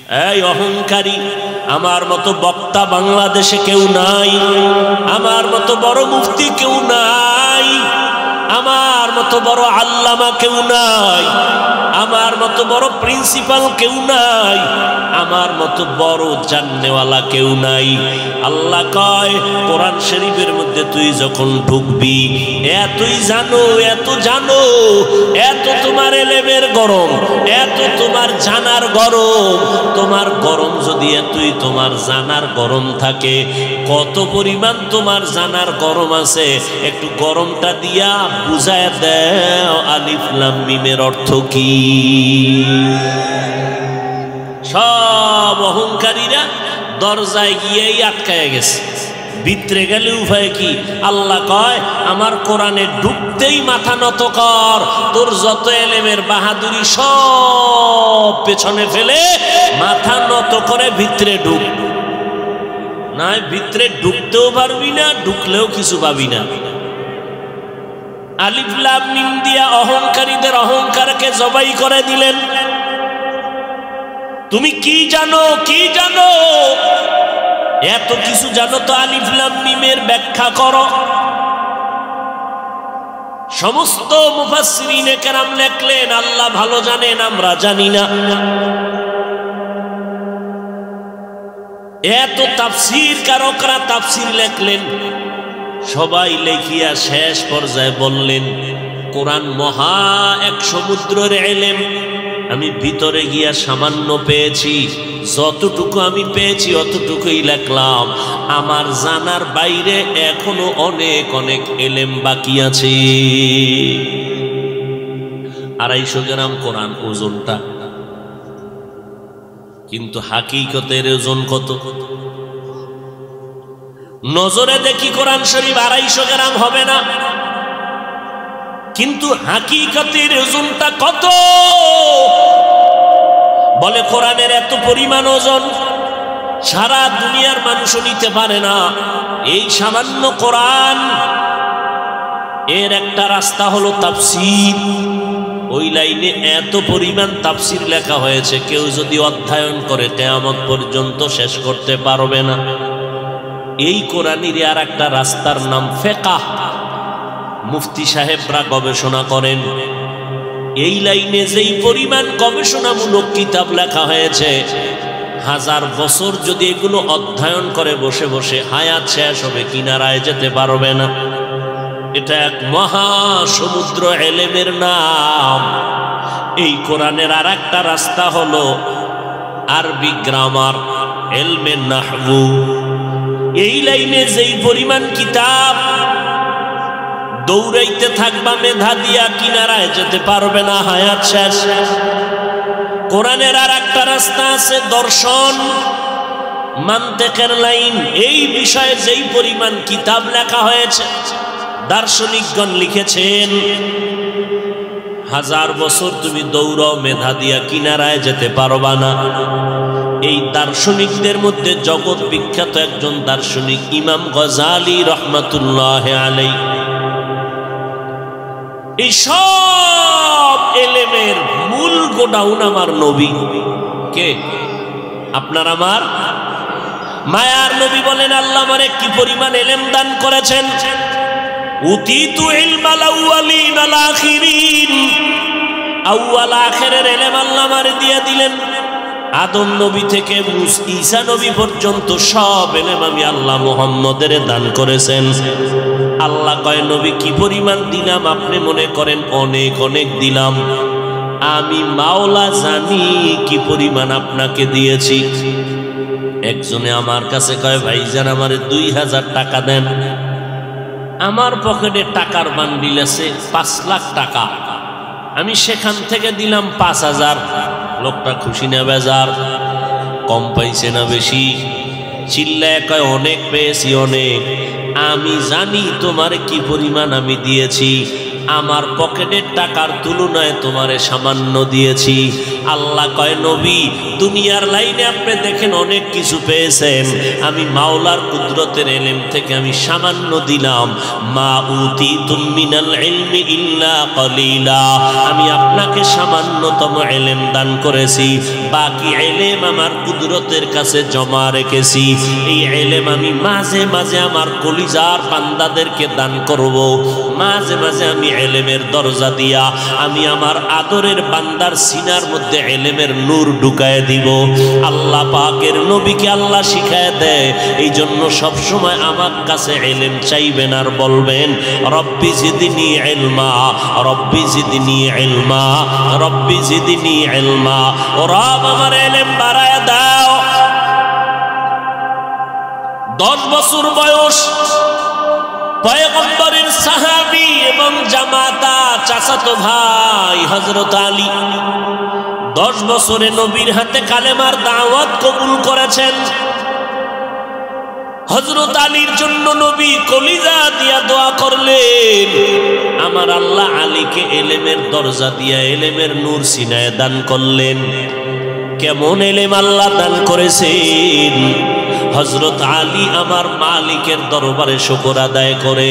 এই অহংকারী, আমার মতো বক্তা বাংলাদেশে কেউ নাই, আমার মতো বড় মুফতি কেউ নাই, আমার মতো বড় আল্লামা কেউ নাই, আমার মতো বড় প্রিন্সিপাল কেউ নাই, আমার মতো বড় জাননেওয়ালা কেউ নাই। আল্লাহ কয় কোরআন শরীফের মধ্যে তুই যখন ঢুকবি, এতই জানো, এত জানো, এত তোমার এলেমের গরম, এত তোমার জানার গরম, তোমার গরম যদি এতই তোমার জানার গরম থাকে, কত পরিমাণ তোমার জানার গরম আছে একটু গরমটা দিয়া বুঝায় দাও আলিফ লাম মিমের অর্থ কি। সব অহংকারীরা দরজায় গিয়েই আটকায় গেছে, ভিতরে গেলে উপায় কি? আল্লাহ কয় আমার কোরআনে ঢুকতেই মাথা নত কর, তোর যত এলেমের বাহাদুরি সব পেছনে ফেলে মাথা নত করে ভিতরে ঢুক, না ভিতরে ঢুকতেও পারবি না, ঢুকলেও কিছু পাবি না। আলিফ লাম মিম দিয়া অহংকারীদের অহংকারকে জবাই করে দিলেন। তুমি কি জানো, কি জানো? এত কিছু জানো তো আলিফ লাম মিমের ব্যাখ্যা করো। সমস্ত মুফাসসিরিনে কেরাম লেখলেন আল্লাহ ভালো জানেন, আমরা জানি না। এত তাফসীর কারকরা তাফসীর লেখলেন, সবাই লেখিয়া শেষ পর্যায়ে বললেন কোরআন মহা এক সমুদ্রের ইলম, আমি ভিতরে গিয়া সামান্য পেয়েছি, যতটুকু আমি পেয়েছি অতটুকুই লিখলাম, আমার জানার বাইরে এখনো অনেক অনেক ইলম বাকি আছে। 250 গ্রাম কোরআন ওজনটা, কিন্তু হাকিকতের ওজন কত? নজরে দেখি কোরআন শরীফ 250 গ্রাম হবে না, কিন্তু হাকিকতের ওজনটা কত? বলে কোরআনের এত পরিমাণ ওজন সারা দুনিয়ার মানুষও নিতে পারে না। এই সামান্য কোরআন, এর একটা রাস্তা হলো তাফসীর। ওই লাইনে এত পরিমাণ তাফসীর লেখা হয়েছে, কেউ যদি অধ্যয়ন করে কিয়ামত পর্যন্ত শেষ করতে পারবে না। এই কোরআনের আর একটা রাস্তার নাম ফিকহ। মুফতি সাহেবরা গবেষণা করেন, এই লাইনে যেই পরিমাণ গবেষণামূলক কিতাব লেখা হয়েছে, 1000 বছর যদি এগুলো অধ্যয়ন করে বসে বসে হায়াত শেষ হবে, কিনারায় যেতে পারবে না। এটা এক মহা সমুদ্র ইলমের নাম। এই কোরআনের আর একটা রাস্তা হলো আরবি গ্রামার, ইলমে নাহবু। এই লাইনে যেই পরিমাণ কিতাব দৌড়াইতে থাকবা মেধা দিয়া, কিনারায় যেতে পারবে না, হায়াত শেষ। কোরআনের আর একটা রাস্তা আছে দর্শন, মান্তিকের লাইন। এই বিষয়ে যেই পরিমাণ কিতাব লেখা হয়েছে, দার্শনিকগণ লিখেছেন, 1000 বছর তুমি দৌড়াও মেধা দিয়া, কিনারায় যেতে পারবা না। এই দার্শনিকদের মধ্যে জগৎ বিখ্যাত একজন দার্শনিক ইমাম গজালি রহমাতুল্লাহ আলাইহি। এই সব এলেমের মূল গোডাউন আমার নবী। কে? আপনার আমার মায়ার নবী। বলেন আল্লাহ আমারে কি পরিমাণ ইলম দান করেছেন। উতিতু ইলমাল আউয়ালিন আল আখিরিন, আউয়াল আখিরের ইলম আল্লাহ আমারে দিয়ে দিলেন। আদম নবী থেকে ঈসা নবী পর্যন্ত সব ইলম আমি আল্লাহ মুহাম্মদের দান করেছেন। আল্লাহ কয় নবী কি পরিমাণ দিলাম? আপনি মনে করেন অনেক অনেক দিলাম, আমি মাওলা জানি কি পরিমাণ আপনাকে দিয়েছি। একজনে আমার কাছে কয় ভাইজান আমারে 2000 টাকা দেন। আমার পকেটে টাকার বান্ডিল আছে 5 লাখ টাকা, আমি সেখান থেকে দিলাম 5000। লোকটা খুশি না বেজার? কম পাইছে না বেশি? চিল্লায় কয় অনেক পেয়েছি, অনেক। আমি জানি তোমারে কি পরিমাণ আমি দিয়েছি, আমার পকেটের টাকার তুলনায় তোমারে সামান্য দিয়েছি। আল্লাহ কয় নবী দুনিয়ার লাইনে আপনি দেখেন অনেক কিছু পেয়েছেন, আমি মাওলার কুদরতের ইলম থেকে আমি সামান্য দিলাম। মা উতিতুম মিনাল ইলমি ইল্লা কলিলা, আমি আপনাকে সামান্যতম ইলম দান করেছি, বাকি ইলম আমার কুদরতের কাছে জমা রেখেছি। এই ইলম আমি মাঝে মাঝে আমার কলিজার বান্দাদেরকে দান করব, মাঝে মাঝে আমি ইলমের দরজা দিয়া আমি আমার আদরের বান্দার সিনার মধ্যে ইলমের নূর ঢুকায় দিব। আল্লাহ পাকের নবীকে আল্লাহ শিখায় দেয়, এই জন্য সবসময় আমার কাছে ইলম চাইবেন আর বলবেন রব্বি জিদনি ইলমা, রব্বি জিদনি ইলমা, রব্বি জিদনি ইলমা। ও রব আমার ইলম বাড়ায় দাও। 10 বছর বয়স, পয়গম্বরের সাহাবী এবং জামাতা চাচাতো ভাই হযরত আলী 10 বছরে নবীর হাতে কালেমার দাওয়াত কবুল করেছেন। হযরত আলীর জন্য নবী কলিজা দিয়া দোয়া করলেন, আমার আল্লাহ আলীকে ইলমের দরজা দিয়া ইলমের নূর সিনায় দান করলেন। কেমন ইলম আল্লাহ দান করেছেন। হযরত আলী আমার মালিকের দরবারে শুকর আদায় করে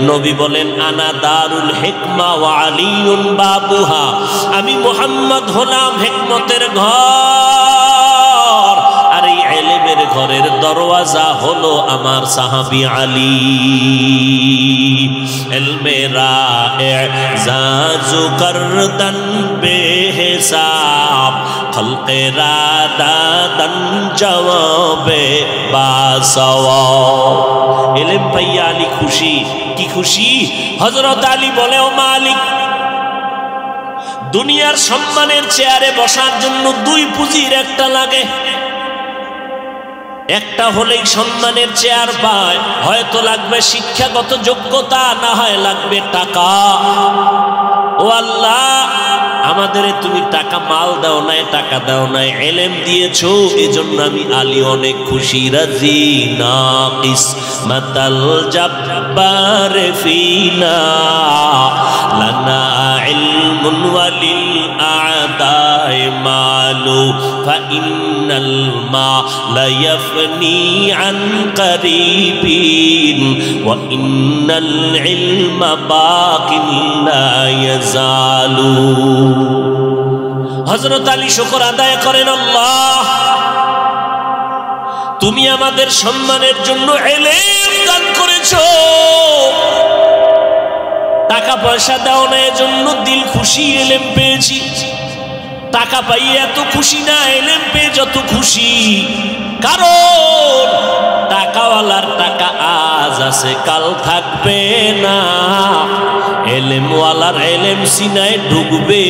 নবী বলেন আনা দারুল হিকমা ওয়া আলীউন বাবুহা, আমি মুহাম্মদ হলাম হিকমতের ঘর, আর এই ইলমের ঘরের দরওয়াজা হলো আমার সাহাবী আলী। ইলমে রা'জাজু করদান বেহিসাব, খলকে রাদাদান জওয়াবে বাসওয়াব। ইলম পাইয়া আলী খুশি, কি খুশি। হযরত আলী বলে ও মালিক, দুনিয়ার সম্মানের চেয়ারে বসার জন্য 2 পুঁজির একটা লাগে, একটা হলেই সম্মানের চেয়ার পায়, হয়তো লাগবে শিক্ষাগত যোগ্যতা, না হয় লাগবে টাকা। ও আল্লাহ আমাদের তুমি টাকা মাল দাও নাই, টাকা দাও নাই, ইলম দিয়েছো, এজন্য আমি আলী অনেক খুশি। রাজি নাকিস মাতাল জব্বার ফিনা লানা ইলমুন ওয়ালিল আদাই মালু ফাইন্নাল মালা ইয়াফনি আন করিবিন ওয়া ইন্নাল ইলমা বাকিন লা ইয়াজালু। হযরত আলী শুকর আদায় করেন, আল্লাহ তুমি আমাদের সম্মানের জন্য ইলম দান করেছো, টাকা পয়সা দাও না, এজন্য দিল খুশি, ইলম পেয়েছি। টাকা পাইয়ে এত খুশি না, ইলম পেয়ে যত খুশি। কারণ টাকাওয়ালার টাকা আজ আছে কাল থাকবে না, ইলমওয়ালার ইলম সিনায় ঢুকবে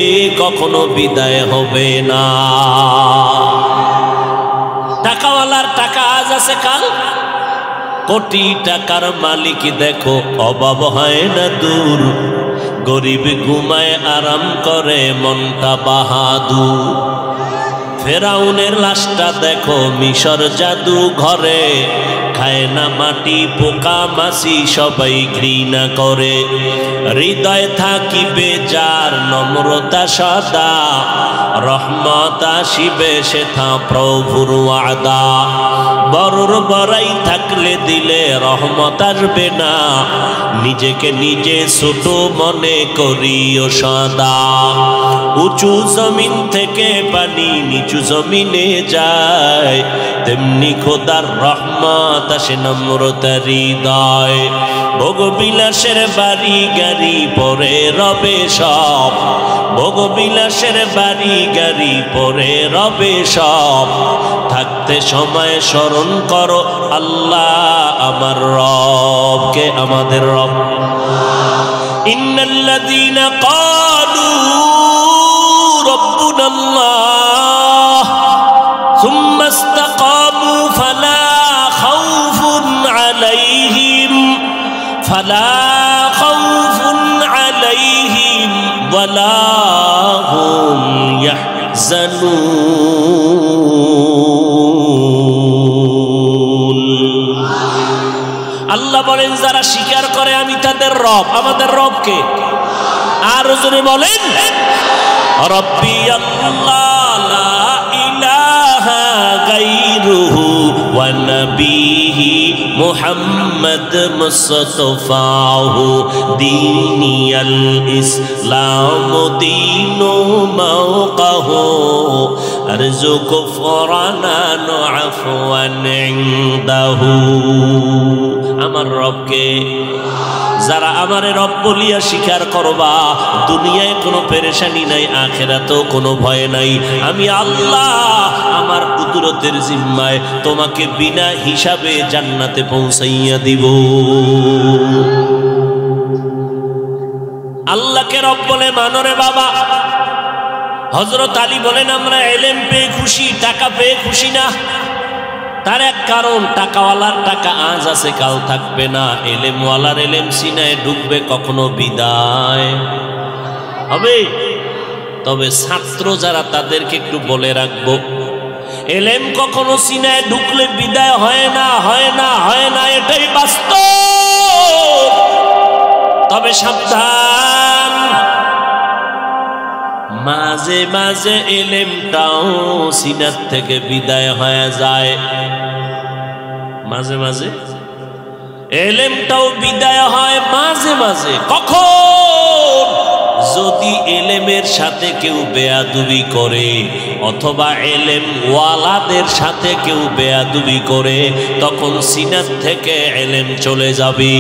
কখনো বিদায় হবে না। টাকাওয়ালার টাকা আজ আছে কাল, কোটি টাকার মালিক দেখো অভাব হয় না দূর, গরিব ঘুমায় আরাম করে মনটা বাহাদুর। ফেরাউনের লাশটা দেখো মিশর জাদু ঘরে, খায় না মাটি পোকা মাছি সবাই ঘৃণা করে। হৃদয় থাকিবে যার নম্রতা সদা, রহমত আসিবে সেথা প্রভুর ওয়াদা। বড়র বড়াই থাকলে দিলে রহমত আসবে না, নিজেকে নিজে ছোট মনে করিও সদা। উঁচু জমিন থেকে পানি নিচু জমিনে যায়, তেমনি খোদার রহমত আসে নম্রতার হৃদয়। ভোগবিলাসের বাড়ি গাড়ি পরে রবে সব, ভোগবিলাসের বাড়ি গাড়ি পরে রবে সব। থাকতে সময় স্মরণ করো আল্লাহ আমার রবকে, আমাদের রব। ইন্নাল্লাযীনা ক্বালু রাব্বুনাল্লাহ সুম্মা ইসতাকামু ফালা খাউফুন আলাইহিম ওয়ালা হুম ইয়াহজানুন। আল্লাহ বলেন যারা স্বীকার করে আমি তাদের রব, আমাদের রবকে। আর জোরে বলেন রব্বি আল্লাহ নবীহি মুহাম্মদ মুস্তাফাহু দীনিয়াল ইসলাম দীনু মাওকাহু আরজু কুফরানান আফওয়ান ইনদাহু। আমার রবকে যারা আমারে রব বলিয়া স্বীকার করবা, দুনিয়ায় কোনো পেরেশানি নাই, আখিরাতেও কোনো ভয় নাই। আমি আল্লাহ আমার কুদরতের জিম্মায় তোমাকে বিনা হিসাবে জান্নাতে পৌঁছাইয়া দিব। আল্লাহকে রব বলে মানরে বাবা। হযরত আলী বলেন, আমরা ইলম পেয়ে খুশি, টাকা পেয়ে খুশি না। তার এক কারণ, টাকাওয়ালার টাকা আজ আছে কাল থাকবে না, এলেমওয়ালার এলেম সিনায় ঢুকবে কখনো বিদায় হবে। তবে ছাত্র যারা তাদেরকে একটু বলে রাখবো, এলেম কখনো সিনায় ঢুকলে বিদায় হয় না, হয় না, হয় না, এটাই বাস্তব। তবে সাবধান, মাঝে মাঝে এলেমটাও সিনার থেকে বিদায় হয়ে যায়। মাঝে মাঝে এলেমটাও বিদায় হয় মাঝে মাঝে। কখন? যদি এলেমের সাথে কেউ বেয়াদবি করে অথবা এলেম ওয়ালাদের সাথে কেউ বেয়াদবি করে, তখন সিনার থেকে এলেম চলে যাবে।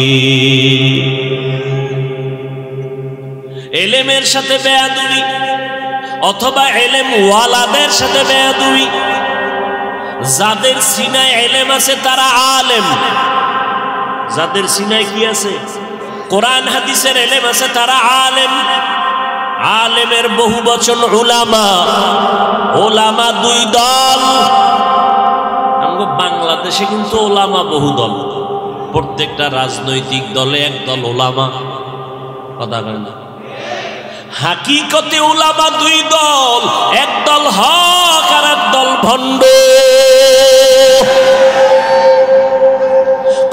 এলেমের সাথে বেয়াদবি অথবা এলেম ওয়ালাদের সাথে বেয়াদবি। যাদের সিনায় এলেম আছে তারা আলেম, যাদের সিনায় কি আছে? কোরআন হাদিসের এলেম আছে তারা আলেম। আলেমের বহু বচন উলামা। ওলামা দুই দল। আমগো বাংলাদেশে কিন্তু ওলামা বহু দল, প্রত্যেকটা রাজনৈতিক দলে এক দল ওলামা। কথা বলেন না? হাকিকতে উলামা দুই দল, এক দল হক আর এক দল ভণ্ড।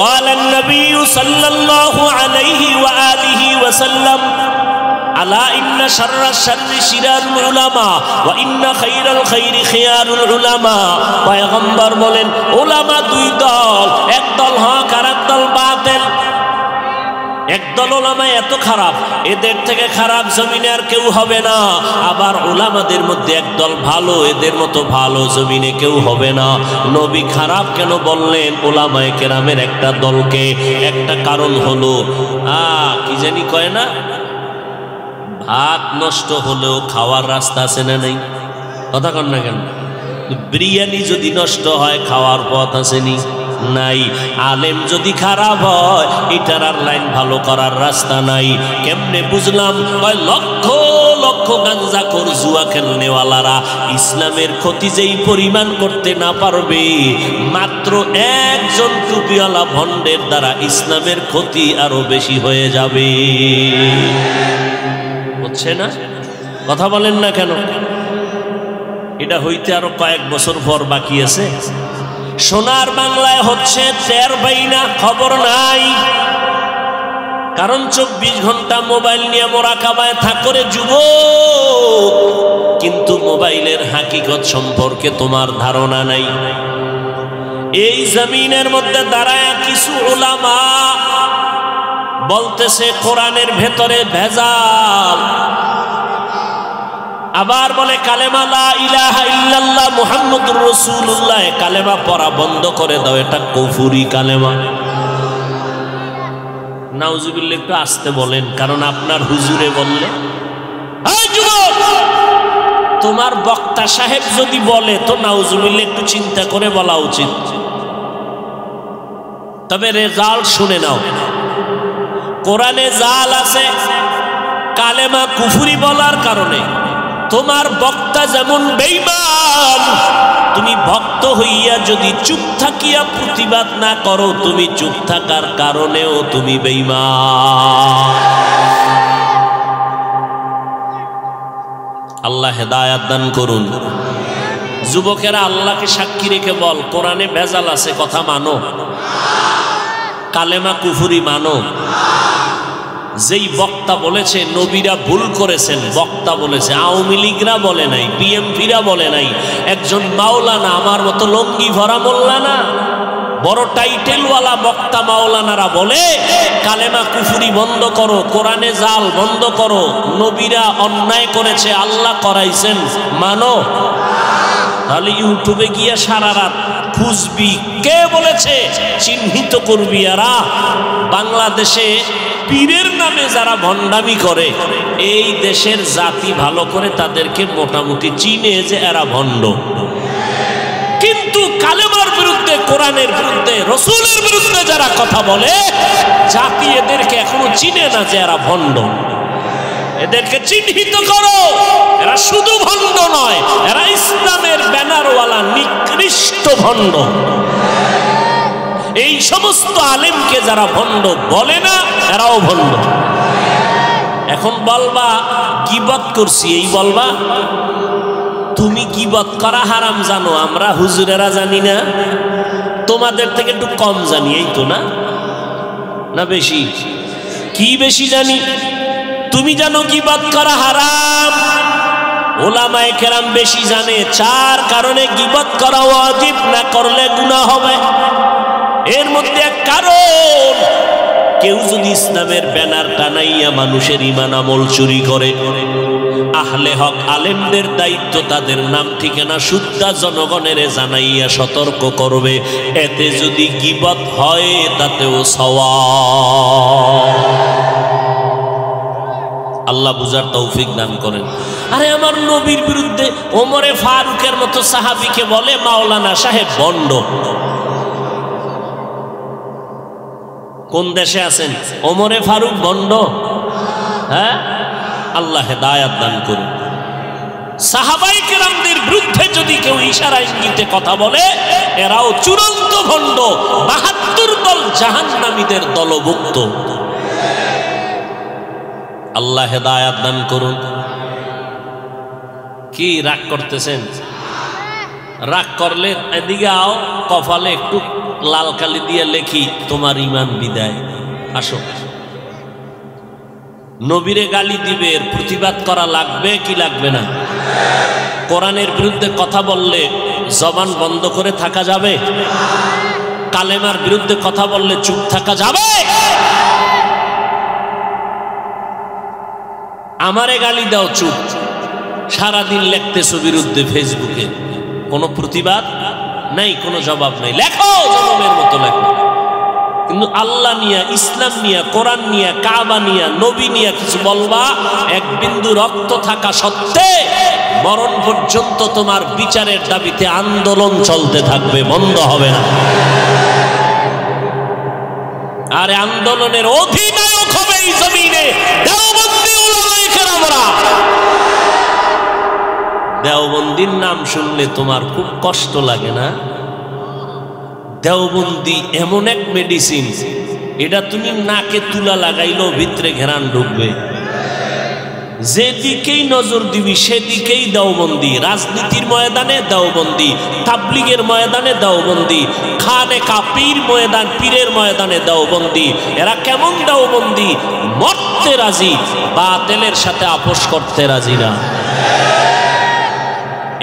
قال النبي صلى الله عليه وآله وسلم ألا إن شر الشر شرار العلماء وإن خير الخير خيار العلماء। পয়গম্বর বলেন উলামা দুই দল, এক দল হক আর এক দল বাতিল। একদল ওলামা এত খারাপ, এদের থেকে খারাপ জমিনে আর কেউ হবে না। আবার ওলামাদের মধ্যে একদল ভালো, এদের মতো ভালো জমিনে কেউ হবে না। নবী খারাপ কেন বললেন ওলামায়ে কেরামের একটা দলকে? একটা কারণ হলো, কি জানি কয় না, ভাত নষ্ট হলেও খাওয়ার রাস্তা আছে না নেই? কথা কন না কেন? বিরিয়ানি যদি নষ্ট হয় খাওয়ার পথ আসেনি? নাই। আলেম যদি খারাপ হয় এটার আর লাইন ভালো করার রাস্তা নাই। কেমনে বুঝলাম? লক্ষ লক্ষ গাঞ্জাখোর জুয়া খেলনেওয়ালারা ইসলামের ক্ষতি যেই পরিমাণ করতে না পারবে, মাত্র একজন টুপিওয়ালা ভণ্ডের দ্বারা ইসলামের ক্ষতি আরো বেশি হয়ে যাবে। হচ্ছে না? কথা বলেন না কেন? এটা হইতে আরো কয়েক বছর পর বাকি আছে। সোনার বাংলায় হচ্ছে টের পাই না, খবর নাই। কারণ 24 ঘন্টা মোবাইল নিয়ে মোরাকাবায় থাকরে যুবক, কিন্তু মোবাইলের হাকিকত সম্পর্কে তোমার ধারণা নাই। এই জমিনের মধ্যে দাঁড়ায় কিছু উলামা বলতেছে কোরআনের ভেতরে ভেজাল, আবার বলে কালেমা লা ইলাহা ইল্লাল্লাহ মুহাম্মাদুর রাসূলুল্লাহ, কালেমা পড়া বন্ধ করে দাও, এটা কুফরি কালেমা। নাউজুবিল্লাহ। একটু আসতে বলেন, কারণ আপনার হুজুরে বললে, এই যুবক, তোমার বক্তা সাহেব যদি বলে তো নাউজুবিল্লাহ একটু চিন্তা করে বলা উচিত। তবে রেজাল্ট শুনে নাও। কোরআনে জাল আছে কালেমা কুফরি বলার কারণে। তোমার বক্তা যেমন বেঈমান, তুমি ভক্ত হইয়া যদি চুপ থাকিয়া প্রতিবাদ না করো, তুমি চুপ থাকার কারণেও তুমি বেঈমান। আল্লাহ হেদায়াত দান করুন। যুবকেরা আল্লাহকে সাক্ষী রেখে বল, কোরআনে ভেজাল আছে, কথা মানো। কালেমা কুফরি মানো। যেই বক্তা বলেছে নবীরা ভুল করেছেন, বক্তা বলেছে, আওয়ামী লীগরা বলে নাই, বিএমপিরা বলে নাই, একজন মাওলানা আমার মতো লঙ্গি ভরা মোল্লানা বড় টাইটেলওয়ালা বক্তা মাওলানারা বলে কালেমা কুফরি বন্ধ করো, কোরআনে জাল বন্ধ করো, নবীরা অন্যায় করেছে, আল্লাহ করাইছেন, মানো। তাহলে ইউটিউবে গিয়ে সারা রাত খুঁজবি কে বলেছে, চিহ্নিত করবি। এরা বাংলাদেশে পীরের নামে যারা ভণ্ডামি করে, এই দেশের জাতি ভালো করে তাদেরকে মোটামুটি চিনে যে এরা ভণ্ড। কিন্তু কালেমার বিরুদ্ধে, কোরআনের বিরুদ্ধে, রসুলের বিরুদ্ধে যারা কথা বলে, জাতি এদেরকে এখনো চিনে না যে এরা ভণ্ড। এদেরকে চিহ্নিত করো। এরা শুধু ভণ্ড নয়, এরা ইসলামের ব্যানারওয়ালা নিকৃষ্ট ভণ্ড। এই সমস্ত আলেমকে যারা ভণ্ড বলে না, এরাও ভণ্ড। এখন বলবা গীবত করছি, এই বলবা তুমি গীবত করা হারাম জানো, আমরা হুজুরেরা জানি না, তোমাদের থেকে একটু কম জানি, এই তো না? না বেশি? কি বেশি জানি? তুমি জানো গীবত করা হারাম, ওলামায়ে কেরাম বেশি জানে। চার কারণে গীবত করা ওয়াজিব, না করলে গুনাহ হবে। এর মধ্যে এক কারণ, কেউ যদি ইসলামের ব্যানার টানাইয়া মানুষের ঈমান আমল চুরি করে, আহলে হক আলেমদের দায়িত্ব তাদের নাম ঠিকানা শুদ্ধা জনগণের জানাইয়া সতর্ক করবে। এতে যদি গীবত হয় তাতেও সওয়াব। আল্লাহ বুঝার তৌফিক দান করেন। আরে আমার নবীর বিরুদ্ধে ওমরে ফারুকের মতো সাহাবীকে বলে মাওলানা সাহেব ভণ্ড। কোন দেশে আছেন? ওমরে ফারুক ভণ্ড? হ্যাঁ, আল্লাহ হেদায়াত দান করুন। সাহাবায়ে কেরামদের বিরুদ্ধে যদি কেউ ইশারা ইঙ্গিতে কথা বলে, এরাও চূড়ান্ত ভণ্ড, ৭২ দল জাহান্নামীদের দলভুক্ত। আল্লাহ হেদায়াত দান করুন। কি রাগ করতেছেন? রাগ করলে এদিকে আও, কপালে একটু লাল কালি দিয়ে লেখি তোমার ঈমান বিদায়। আসো, নবীরে গালি দিবে, এর প্রতিবাদ করা লাগবে কি লাগবে না? কোরআনের বিরুদ্ধে কথা বললে জবান বন্ধ করে থাকা যাবে? কালেমার বিরুদ্ধে কথা বললে চুপ থাকা যাবে? আমারে গালি দাও, চুপ। সারাদিন লিখতেছো বিরুদ্ধে ফেসবুকে, কোনো প্রতিবাদ নাই, কোনো জবাব নাই। লেখো, জনমের মতো লেখো, কিন্তু আল্লাহ নিয়া, ইসলাম নিয়া, কোরআন নিয়া, কাবা নিয়া, নবী নিয়া কিছু বলবা, এক বিন্দু রক্ত থাকা সত্ত্বে মরণ পর্যন্ত তোমার বিচারের দাবিতে আন্দোলন চলতে থাকবে, বন্ধ হবে না। আরে আন্দোলনের অধিনায়ক হবে এই জমিনে দেওবন্দি উলামায়ে কেরামরা। দেওবন্দির নাম শুনলে তোমার খুব কষ্ট লাগে না? দেওবন্দি এমন এক মেডিসিন, এটা তুমি নাকে তুলা লাগাইলেও ভিতরে ঘেরান ঢুকবে। যেদিকেই নজর দিবি সেদিকেই দেওবন্দি। রাজনীতির ময়দানে দেওবন্দি, তাবলীগের ময়দানে দেওবন্দি, খানে কাপীর ময়দান, পীরের ময়দানে দেওবন্দি। এরা কেমন দেওবন্দি? মরতে রাজি, বাতিলের সাথে আপোষ করতে রাজি না।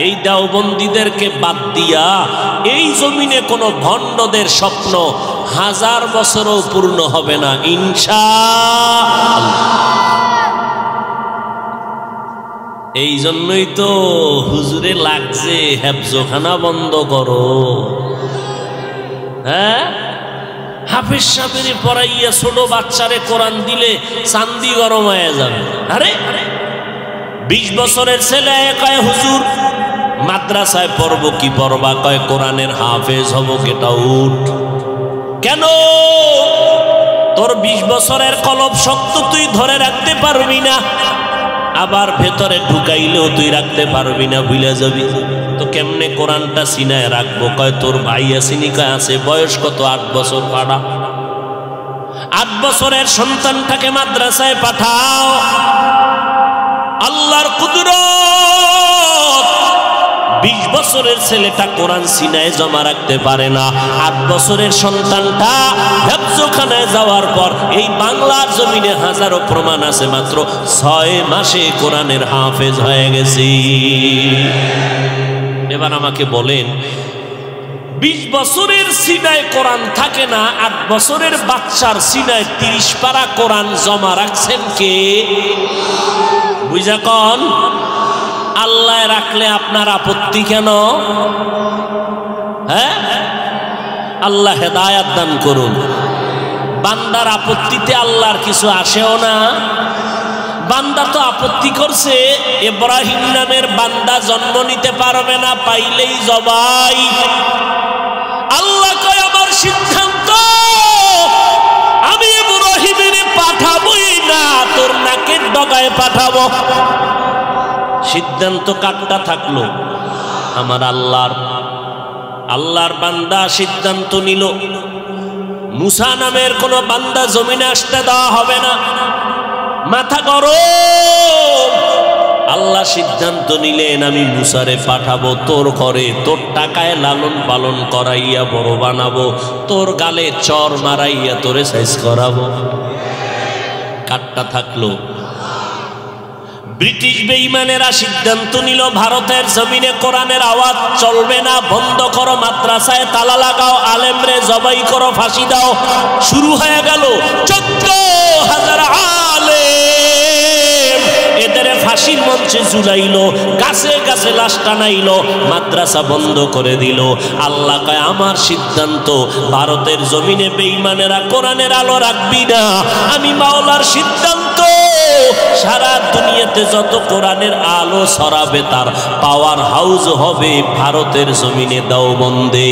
এই দেওবন্দীদেরকে বাদ দিয়া এই জমিনে কোনো ভণ্ডদের স্বপ্ন 1000 বছরও পূর্ণ হবে না ইনশাআল্লাহ। এই জন্যই তো হুজুরে লাগছে হেফজখানা বন্ধ করো। হ্যাঁ, হাফেজ সাহেবের পড়াইয়া ছোট বাচ্চারে কোরআন দিলে চান্দি গরম হয়ে যাবে। আরে 20 বছরের ছেলে কয় হুজুর মাদ্রাসায় পড়ব কি পড়বা? কয় কোরআনের হাফেজ হব, কেটা উঠ। কেন? তোর 20 বছরের কলব শক্ত, তুই ধরে রাখতে পারবি না, আবার ভেতরে ঢুকাইলেও তুই রাখতে পারবি না, ভুলে যাবি। তো কেমনে কোরআনটা সিনায় রাখবো? কয় তোর ভাই আসিনি? কয় আছে। বয়স কত? 8 বছর। পাড়া 8 বছরের সন্তানটাকে মাদ্রাসায় পাঠাও। আল্লাহর কুদরত, 20 বছরের ছেলেটা কোরআন সিনায় জমা রাখতে পারে না, 8 বছরের সন্তানটা হেফজখানায় যাওয়ার পর এই বাংলার জমিনে হাজারো প্রমাণ আছে, মাত্র 6 মাসে কোরআনের হাফেজ হয়ে গেছি। এবার আমাকে বলেন, 20 বছরের সিনায় কোরআন থাকে না, 8 বছরের বাচ্চার সিনায় 30 পারা কোরআন জমা রাখছেন কে? বুঝা কন? আল্লাহ রাখলে আপনার আপত্তি কেন? হ্যাঁ, আল্লাহ হেদায়াত দান করুন। বান্দার আপত্তিতে আল্লাহর কিছু আসেও না। বান্দা তো আপত্তি করছে, ইব্রাহিম নামের বান্দা জন্ম নিতে পারবে না, পাইলেই জবাই। আল্লাহ কয় আমার সিদ্ধান্ত, আমি ইব্রাহিমের পাঠাবোই না, তোর নাকের ডগায় পাঠাবো। সিদ্ধান্ত কাটটা থাকলো আমার আল্লাহর। আল্লাহর বান্দা সিদ্ধান্ত নিল মুসা নামের কোন বান্দা জমিনে আসতে দেওয়া হবে না। মাথা গরম। আল্লাহ সিদ্ধান্ত নিলেন আমি মুসারে পাঠাবো তোর ঘরে, তোর টাকায় লালন পালন করাইয়া বড় বানাবো, তোর গালে চর মারাইয়া তোরে সাইজ করাবো। কাটটা থাকলো। ব্রিটিশ বেঈমানেরা সিদ্ধান্ত নিল ভারতের জমিনে কোরআনের আওয়াজ চলবে না, বন্ধ করো, মাদ্রাসায় তালা লাগাও, আলেমরে জবাই করো, ফাঁসি দাও। শুরু হয়ে গেল 14,000 আলেম এদের ফাঁসির মঞ্চে ঝুলাইলো, গাছে গাছে লাশ টানাইলো, মাদ্রাসা বন্ধ করে দিল। আল্লাহ কয় আমার সিদ্ধান্ত, ভারতের জমিনে বেঈমানেরা কোরআনের আলো রাখবি না। আমি মাওলার সিদ্ধান্ত, সারা দুনিয়াতে যত কোরআনের আলো ছড়াবে তার পাওয়ার হাউস হবে ভারতের জমিনে দেওবন্দে।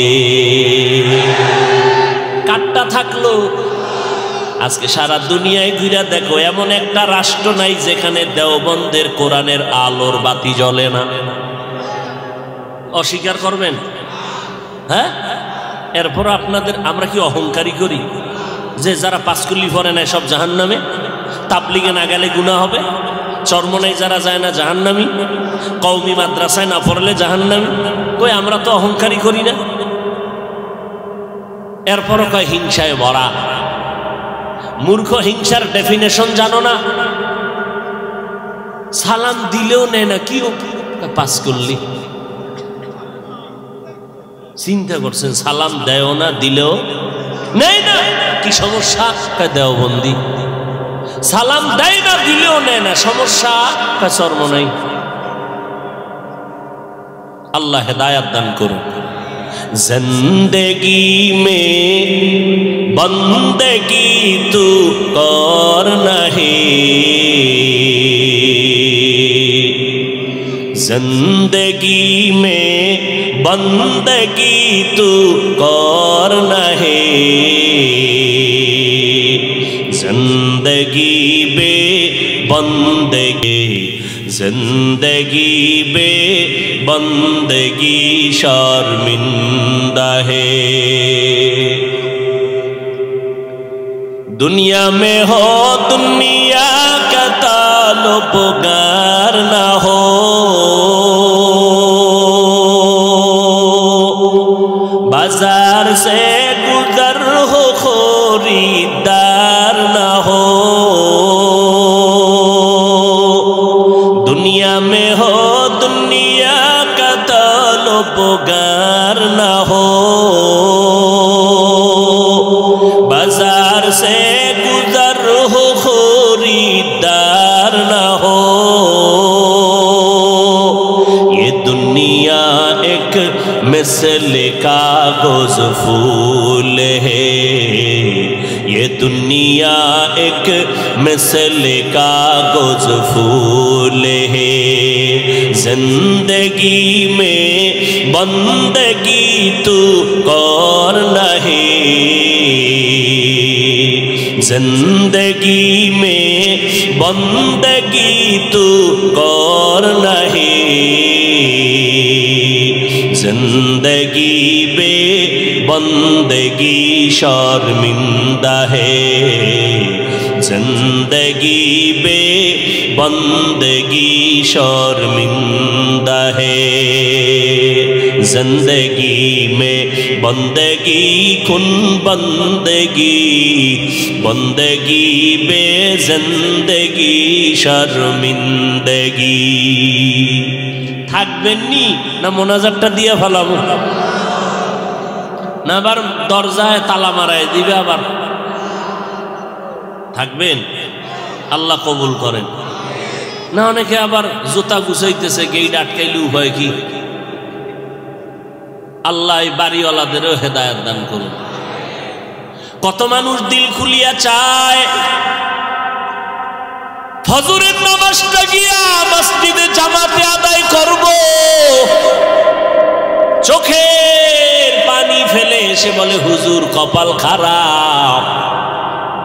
কাটটা থাকলো। আজকে সারা দুনিয়ায় ঘুরে দেখো, এমন একটা রাষ্ট্র নাই যেখানে দেওবন্দের কোরআনের আলোর বাতি জ্বলে না। অস্বীকার করবেন? হ্যাঁ, এরপর আপনাদের আমরা কি অহংকারী করি যে যারা পাঁচকুল্লি পড়ে না সব জাহান্নামে, তাবলিগে না গেলে গুনাহ হবে, চরমনায় যারা যায় না জাহান্নামী, কওমি মাদ্রাসায় না পড়লে জাহান্নামী। কই আমরা তো অহংকারী করি না। এরপরও কয় হিংসায় ভরা। মূর্খ, হিংসার ডেফিনেশন জানো না? সালাম দিলেও নেয় না, কি পাঁচকুল্লি। চিন্তা করছেন, সালাম দেও না, দিলেও নেয় না, কি সমস্যা? দেওবন্দি। সালাম দেয় না, দিলেও নেয় না, সমস্যা? চর্ম নাই। আল্লাহ হেদায়াত দান করুন। জিন্দেগি মে বন্দেগি তু কর নাহি, जिंदगी में बंदगी तू कर नहीं, जिंदगी बे बंदगी, जिंदगी बे बंदगी शर्मिंदा है। दुनिया में हो दुनिया का ताल्लुक़गार ना हो, बाजार से गुजर हो खरीदार ना हो। दुनिया में हो दुनिया का ताल्लुक़गार ना हो, बाजार से गुजर हो खरीदार ना हो। ये दुनिया एक मिसल कागज़ फूल है, ये दुनिया एक मिसल कागज़ फूल है। जिंदगी में बंदगी तू कर नहीं, जिंदगी में बंदगी तू कर नहीं, जिंदगी बे बंदगी शर्मिंदा है, जिंदगी बे बंदगी शर्मिंदा है। जिंदगी में बंदगी कुन बंदगी, बंदगी बे जिंदगी शर्मिंदगी। থাকবেননি না মোনাজাতটা দিয়ে ফেলাবো? না আবার দরজায় তালা মারায় দিবে, আবার থাকবেন? আল্লাহ কবুল করেন। না অনেকে আবার জুতা গুছাইতেছে, গেট আটকাইলে উপায় কি? আল্লাহ বাড়িওয়ালাদেরও হেদায়েত দান করুন। কত মানুষ দিল খুলিয়া চায় ফজরের নামাজটা গিয়া মসজিদে জামাতে আদায় করব, চোখের পানি ফেলে এসে বলে হুজুর কপাল খারাপ,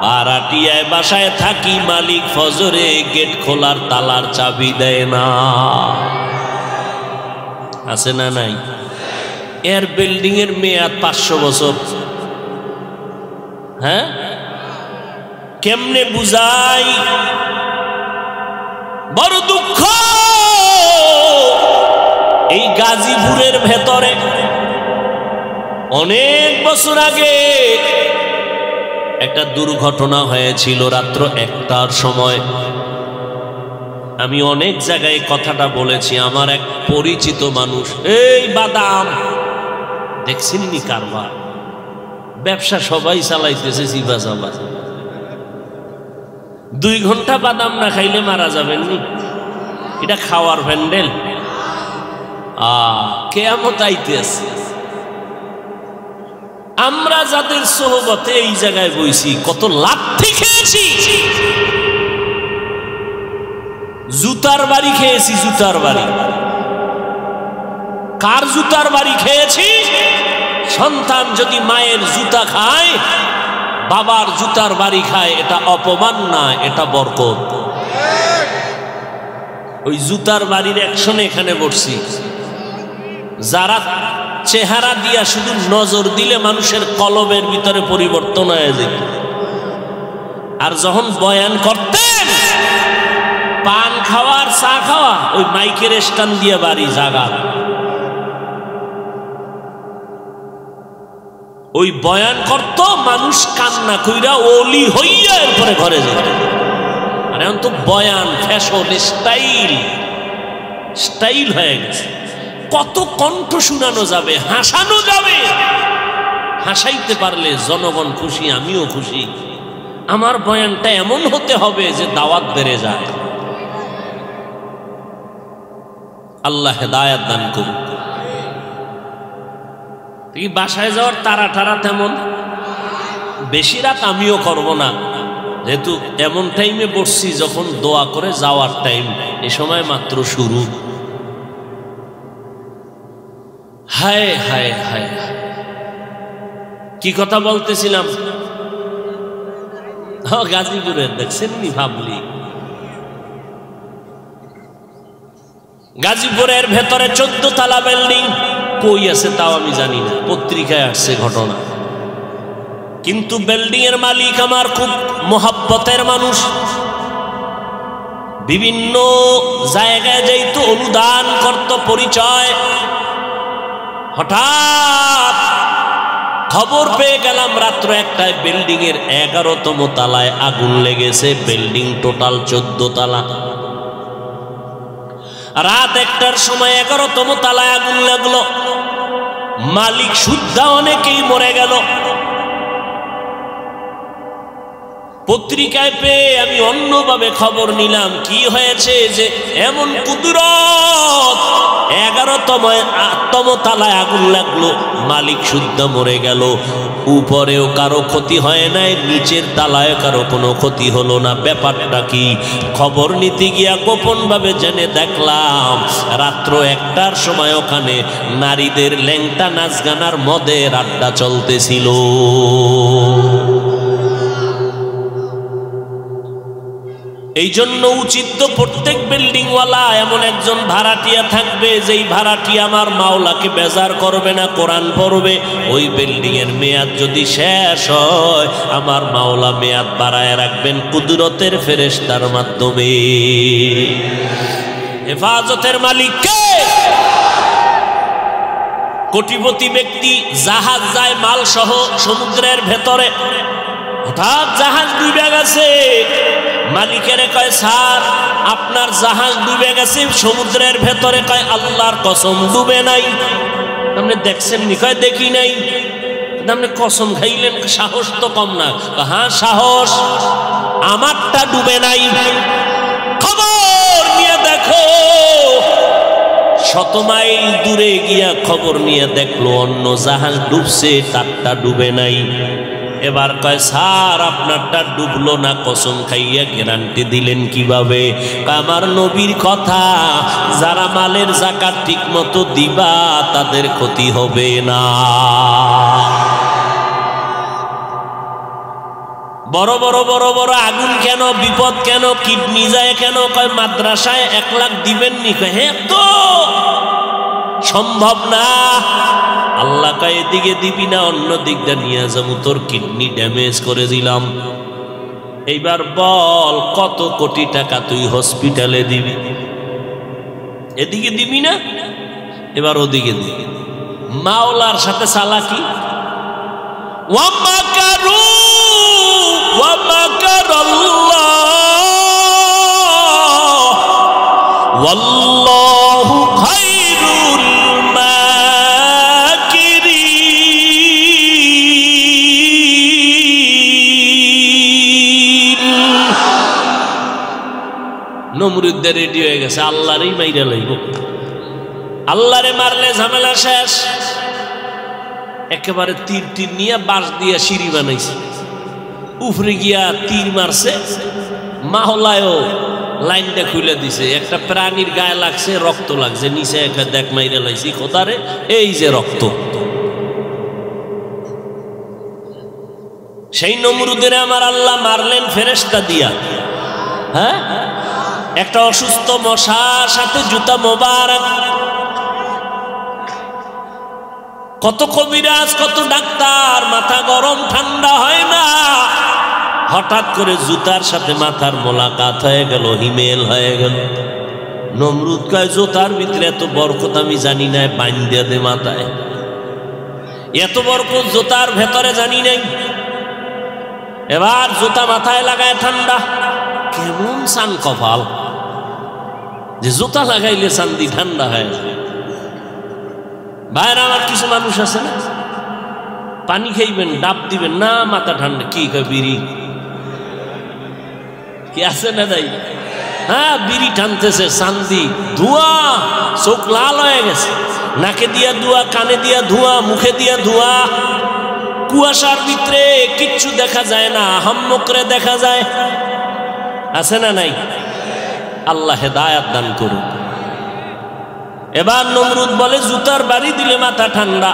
ভাড়াটিয়ায় বাসায় থাকি, মালিক ফজরে গেট খোলার তালার চাবি দেয় না। আছে না নাই? এর বিল্ডিং এর মেয়াদ 500 বছর। হ্যাঁ, কেমনে বুঝাই? বড় দুঃখ। এই গাজীপুরের ভেতরে অনেক বছর আগে একটা দুর্ঘটনা হয়েছিল রাত্র 1টার সময়। আমি অনেক জায়গায় কথাটা বলেছি। আমার এক পরিচিত মানুষ, এই বাদাম দেখছেন নি কারবার, ব্যবসা সবাই চালাইতেছে জিবা চালা। 2 ঘন্টা বাদাম না খাইলে মারা যাবেন নি? এটা খাওয়ার প্যান্ডেল? কেয়ামত আইতেছে। আমরা যাদের সোহবতে এই জায়গায় বইছি, কত লাথি খেয়েছি, জুতার বাড়ি খেয়েছি। জুতার বাড়ি, কার জুতার বাড়ি খেয়েছি? সন্তান যদি মায়ের জুতা খায়, বাবার জুতার বাড়ি খায়, এটা অপমান না, এটা বরকত। ওই জুতার বাড়ির অ্যাকশনে এখানে বসছি। যারা চেহারা দিয়া শুধু নজর দিলে মানুষের কলবের ভিতরে পরিবর্তন হয়ে যায়, আর যখন বয়ান করতেন পান খাওয়ার চা খাওয়া, ওই মাইকের স্ট্যান্ড দিয়ে বাড়ি জাগা, ওই বয়ান করত, মানুষ কান্না কইরা ওলি হইয়া এরপরে ঘরে যেত। আর এখন তো বয়ান ফ্যাশন, স্টাইল হয়ে গেছে। কত কণ্ঠ শুনানো যাবে, হাসানো যাবে। হাসাইতে পারলে জনগণ খুশি, আমিও খুশি। আমার বয়ানটা এমন হতে হবে যে দাওয়াত বেড়ে যায়। আল্লাহ হেদায়েত দান করুন। বাসায় যাওয়ার তারা টারা তেমন বেশি রাত আমিও করব না, যেহেতু এমন টাইমে বসছি যখন দোয়া করে যাওয়ার টাইম, এ সময় মাত্র শুরু। হায় হায় হায়, কি কথা বলতেছিলাম? গাজীপুরের দেখছেন নি? ভাবলি গাজীপুরের ভেতরে 14 তলা বিল্ডিং কই আছে তাও আমি জানি না, পত্রিকায় আসছে ঘটনা। কিন্তু বিল্ডিং এর মালিক আমার খুব মোহাব্বতের মানুষ, বিভিন্ন জায়গায় যাইতো, অনুদান করত, পরিচয়। হঠাৎ খবর পেয়ে গেলাম রাত্র 1টায় বিল্ডিং এর 11তম তলায় আগুন লেগেছে। বিল্ডিং টোটাল 14 তলা। রাত 1টার সময় 11তম তলায় আগুন লাগলো। মালিক সুদ্ধা অনেকেই মরে গেল। পত্রিকায় পেয়ে আমি অন্যভাবে খবর নিলাম কি হয়েছে, যে এমন কুদরত, 11তম তলায় আগুন লাগলো, মালিক শুদ্ধ মরে গেল। উপরেও কারো ক্ষতি হয় নাই, নিচের তলায় কারো কোনো ক্ষতি হলো না। ব্যাপারটা কি? খবর নিতে গিয়া গোপন ভাবে জেনে দেখলাম রাত্র 1টার সময় ওখানে নারীদের ল্যাংটা নাচ গানার মদের আড্ডা চলতেছিল। এই জন্য উচিত তো প্রত্যেক বিল্ডিংওয়ালা এমন একজন ভাড়াটিয়া থাকবে, যেই ভাড়াটিয়া আমার মাওলাকে বেজার করবে না, কোরআন পড়বে। ওই বিল্ডিং এর মেয়াদ যদি শেষ হয়, আমার মাওলা মেয়াদ বাড়ায় রাখবেন কুদরতের ফেরেশতার মাধ্যমে। হেফাজতের মালিক কে? কোটিপতি ব্যক্তি, জাহাজ যায় মাল সহ সমুদ্রের ভেতরে, হঠাৎ জাহাজ ডুবে গেছে। মালিকের কয়, স্যার আপনার জাহাজ ডুবে গেছে সমুদ্রের ভেতরে। কয়, আল্লাহর কসম ডুবে নাই। আপনি দেখছেন নি? কয়, দেখি নাই। আপনি কসম খাইলেন, সাহস তো কম না। হ্যাঁ সাহস, আমারটা ডুবে নাই, খবর নিয়ে দেখো। 100 মাইল দূরে গিয়া খবর নিয়ে দেখলো অন্য জাহাজ ডুবছে, তারটা ডুবে নাই। এবার কয় স্যার আপনারটা ডুবলো না, কসম খাইয়া গ্যারান্টি দিলেন কিভাবে? আমার নবীর কথা, যারা মালের যাকাত ঠিক মতো দিবা তাদের ক্ষতি হবে না। বড় বড় বড় বড় আগুন কেন, বিপদ কেন, কিডনি যায় কেন? কয় মাদ্রাসায় 1 লাখ দিবেননি। কয় হ্যাঁ তো সম্ভব না। আল্লাহ কয় এদিকে দিবি না, অন্য দিকটা নিয়ে যাবো, তোর কিডনি ড্যামেজ করে দিলাম। এইবার বল কত কোটি টাকা তুই হসপিটালে দিবি? এদিকে দিবি না, এবার ওদিকে দিবি। মাওলার সাথে চালাকি। ওয়ামাকারু ওয়ামাকারাল্লাহ ওয়াল্লাহু খায়রুল মাকিরিন। নমরুদদের রেডি হয়ে গেছে, আল্লাহরই মাইরা লইব। আল্লাহরে মারলে ঝামেলা শেষ। একেবারে তীর তীর নিয়ে বাঁশ দিয়ে সিঁড়ি বানাইছে, উপরে গিয়া তীর মারছে। মাহলায়ও লাইনটা খুলে দিছে, একটা প্রাণীর গায়ে লাগছে, রক্ত লাগছে, নিচে একটা দেখ মাইরা লাইছি খোদারে, এই যে রক্ত। সেই নমরুদের আমার আল্লাহ মারলেন ফেরেশতা দিয়া। হ্যাঁ, একটা অসুস্থ মশার সাথে জুতা মোবারক। কত কবিরাজ, কত ডাক্তার, মাথা গরম ঠান্ডা হয় না। হঠাৎ করে জুতার সাথে মাথার মোলাকাত হয়ে গেল, হিমেল হয়ে গেল। নমরুদ কয় জুতার ভিতরে এত বরকত আমি জানি না, বান্ধিয়া দে মাথায়। এত বরকত জুতার ভেতরে জানি নাই। এবার জুতা মাথায় লাগায় ঠান্ডা। কেমন সান কপাল যে জুতা লাগাইলে চান্দি ঠান্ডা হয়। বাইরে আমার কিছু মানুষ আছে না, পানি খাইবেন, ডাব দিবেন না, মাথা ঠান্ডা। কি কয় বিড়ি কি আছে না তাই? হ্যাঁ, বিড়ি টানতেছে, চান্দি, ধোঁয়া, চোখ লাল হয়ে গেছে, নাকে দিয়া ধোঁয়া, কানে দিয়া ধোঁয়া, মুখে দিয়া ধোঁয়া। কুয়াশার ভিতরে কিচ্ছু দেখা যায় না, হাম্মকরে দেখা যায়। আছে না নাই? আল্লাহ হেদায়াত দান করুন। এবার নমরুদ বলে জুতার বাড়ি দিলে মাথা ঠান্ডা।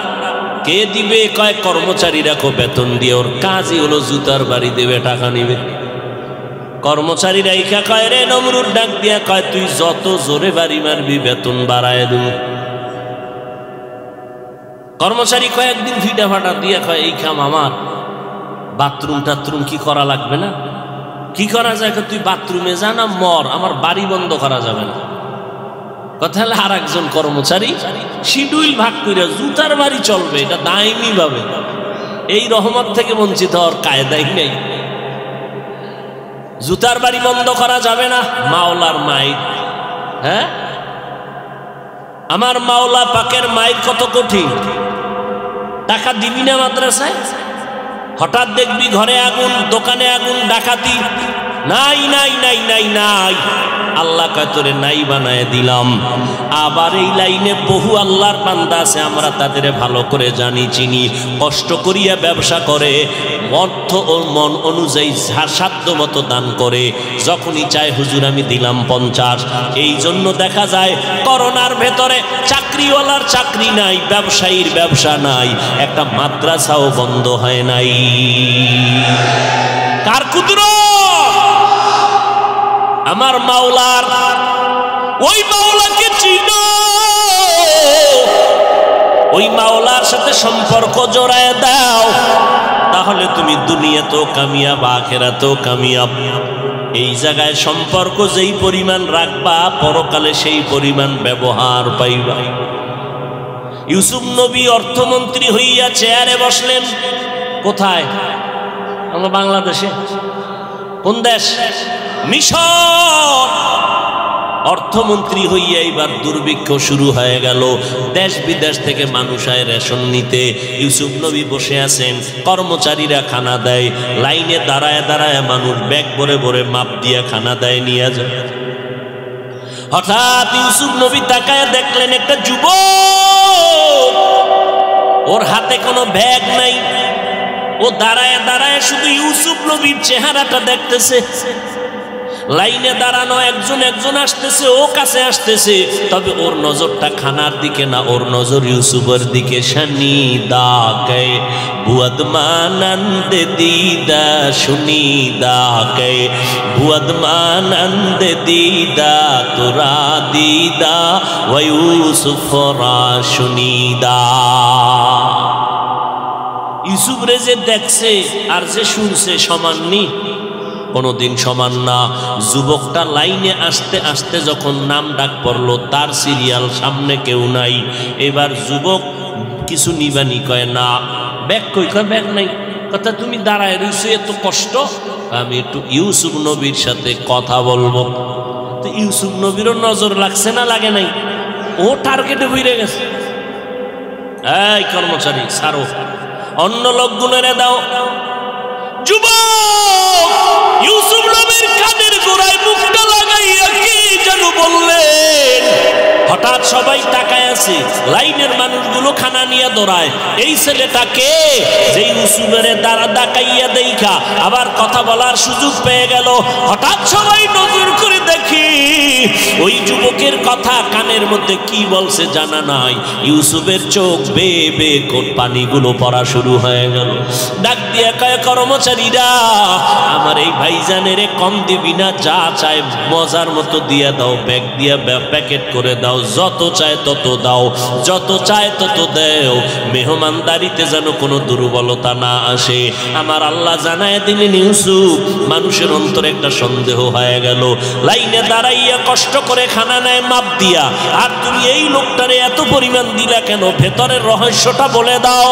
কে দিবে? কয় কর্মচারী রাখো, বেতন দিয়ে, ওর কাজই হলো জুতার বাড়ি দেবে, টাকা নিবে। কর্মচারী রাইখা কয় রে নমরুদ ডাক দিয়া কয় তুই যত জোরে বাড়ি মারবি বেতন বাড়ায় দেব। কর্মচারী কয়েকদিন ফিটা ফাটা দিয়া কয় এই কাম আমার, বাথরুম টাথরুম কি করা লাগবে না? কি করা যায়? তুই বাথরুমে যা না মর, আমার বাড়ি বন্ধ করা যাবে না। কথা হলে আর একজন কর্মচারী শিডিউল ভাগ করে জুতার বাড়ি চলবে, এটা দায়মি ভাবে। এই রহমত থেকে বঞ্চিত হওয়ার কায়দাই নেই। জুতার বাড়ি বন্ধ করা যাবে না। মাওলার মাইর, হ্যাঁ, আমার মাওলা পাকের মাইর কত কঠিন। টাকা দিবি না মাদ্রাসায়, হঠাৎ দেখবি ঘরে আগুন, দোকানে আগুন, ডাকাতি। নাই নাই নাই নাই নাই, আল্লাহ কয় তোরে নাই বানায় দিলাম। আবার এই লাইনে বহু আল্লাহর বান্দা আছে, আমরা তাদের ভালো করে জানি চিনি। কষ্ট করিয়া ব্যবসা করে, অর্থ ও মন অনুযায়ী সাধ্য মতো দান করে। যখনই চায় হুজুর আমি দিলাম 50। এই জন্য দেখা যায় করোনার ভেতরে চাকরিওয়ালার চাকরি নাই, ব্যবসায়ীর ব্যবসা নাই, একটা মাদ্রাসাও বন্ধ হয় নাই। কার কুদরত? আমার মাওলার। ওই মাওলাকে চিনো, ওই মাওলার সাথে সম্পর্ক জোড়ায় দাও, তাহলে তুমি দুনিয়াতেও কামিয়াব, আখিরাতেও কামিয়াব। এই জায়গায় সম্পর্ক যেই পরিমাণ রাখবা, পরকালে সেই পরিমাণ ব্যবহার পাইবা। ইউসুফ নবী অর্থমন্ত্রী হইয়া চেয়ারে বসলেন। কোথায়? আমরা বাংলাদেশে। কোন দেশ? মিশর। অর্থমন্ত্রী হইয়া এবার দুর্ভিক্ষ শুরু হয়ে গেল। দেশ বিদেশ থেকে মানুষ আয় রেশন নিতে। ইউসুফ নবী বসে আছেন, কর্মচারীরা খানা দেয়, লাইনে দাঁড়ায় দাঁড়ায় মানুষ ব্যাগ ভরে ভরে মাপ দিয়ে খানা দেয় নিয়ে যায়। হঠাৎ ইউসুফ নবী তাকায় দেখলেন একটা যুবক, ওর হাতে কোনো ব্যাগ নাই, ও দাঁড়ায় দাঁড়ায় শুধু ইউসুফ নবীর চেহারাটা দেখতেছে। লাইনে দাঁড়ানো একজন একজন আসতেছে, ও কাছে আসতেছে, তবে ওর নজরটা খানার দিকে না, ওর নজর ইউসুফের দিকে। শানি দাকে বুয়াদ মানন্দ দিদা শুনি দাকে বুয়াদ মানন্দ দিদা তোরা দিদা ওয়া ইউসুফ রা শুনিদা। ইউসুফ রে যে দেখছে আর যে শুনছে সমান নি, কোনদিন সমান না। যুবকটা লাইনে আসতে আসতে যখন নাম ডাক পড়লো, তার সিরিয়াল সামনে কেউ নাই। এবার যুবক কিছু নিবানি কয় না, ব্যাগ কই? কয় ব্যাগ নাই। কথা তুমি দাঁড়ায় রইছো এত কষ্ট, আমি একটু ইউসুফ নবীর সাথে কথা বলবো। তো ইউসুফ নবীরও নজর লাগছে না লাগে নাই, ও টার্গেটে বইরে গেছে। এই কর্মচারী ছাড়ো, অন্য লোকগুলোরে দাও। যুবক ইউসুফ নবীর কানের গোড়ায় মুখটা লাগাইয়া কি যেন বললেন। হঠাৎ সবাই তাকায় আছে, লাইনের মানুষগুলো খানা নিয়ে দৌড়ায়। এই ছেলেটাকে যে ইউসুফের দ্বারা ডাকাইয়া দেখা আবার কথা বলার সুযোগ পেয়ে গেল। হঠাৎ সবাই নজর করে দেখি ওই যুবকের কথা কানের মধ্যে কি বলছে জানা নাই। ইউসুফের চোখ বেয়ে বেয়ে পানিগুলো পড়া শুরু হয়ে গেল। ডাক দিয়া কয়, কর্মচারীরা আমার এই ভাইজানের কম দিবি না, যা চায় মজার মতো দিয়া দাও, ব্যাগ দিয়া প্যাকেট করে দাও, যত চায় তত দাও, যত চায় তত দেও। মেহমানদারিতে যেন কোনো দুর্বলতা না আসে। আমার আল্লাহ জানায় দিলেন ইউসুফ। মানুষের অন্তরে একটা সন্দেহ হয়ে গেল। লাইনে দাঁড়াইয়া কষ্ট করে খানা নেয় মাপ দিয়া, আর তুমি এই লোকটারে এত পরিমাণ দিলা কেন? ভেতরের রহস্যটা বলে দাও।